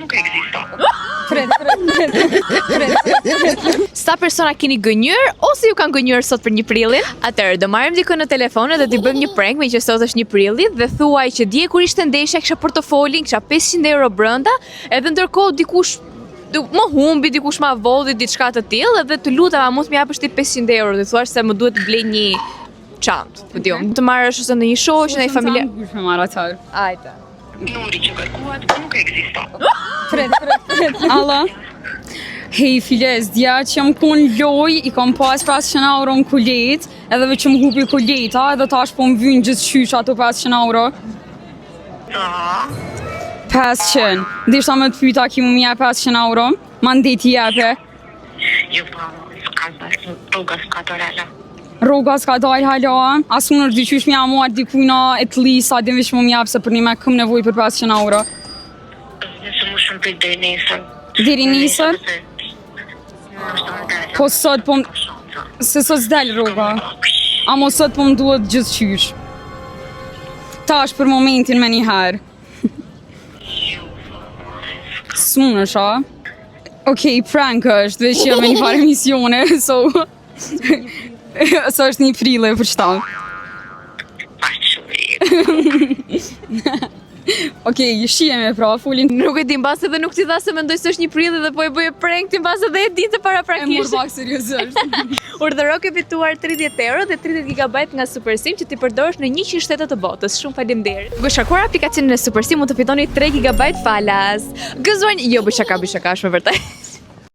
Nuk ekziston. Sa persona keni gënjur ose ju kanë gënjur sot për 1 prillin? Atëherë do marrim dikën në telefon dhe t'i bëjmë një prank me që sot është 1 prilli dhe thuaj që dje kur ishte ndeshja kisha portofolin, kisha 500 euro brenda, edhe ndërkohë dikush më humbi, dikush ma vodhi, diçka të tillë dhe të lutem a mund të më japësh ti 500 euro, ti thua se më duhet të blej një çantë, po diun, të marrësh ose në një shoqë, në një familje. Me marr atë. Hajde. Numri që kërkuat nuk ekziston. Alla. Hej Filez, dja që jam kun loj, i kam pas 500 euro në kulet, edhe veç që më hupi kuleta, edhe tash po më vynë gjithë qysh ato 500 euro. 500. Dishta me të pyta ki më mja 500 euro, ma ndeti jepe. Jo po, s'ka bërë, rruga s'ka të rela. Rruga s'ka dajl hala, as unë është dyqysh mja muar dikujna e të lisa, din vish më mjap se për një me këm nevoj për 500 euro. Nëse më shumë për deri nesër. Deri nesër? Po sot po se sot s'del rruga. Amo sot po më duhet gjithë qysh. Tash për momentin me njëherë. S'mun është, a? Okej, prank është, dhe që jam me një farë emisione, so është 1 prille për qëta. Okej, shihemi pra, folin. Nuk e di mbase dhe nuk ti dha se mendoj se është 1 prilli dhe po e bëj prank ti mbase dhe e di të paraprakisht. E mor pak seriozisht. Urdhëro ke fituar 30 euro dhe 30 GB nga SuperSim që ti përdorosh në 100 shtete të botës. Shumë faleminderit. Bëshakuar aplikacionin e SuperSim mund të fitoni 3 GB falas. Gëzuar, jo bëshaka, është me vërtet.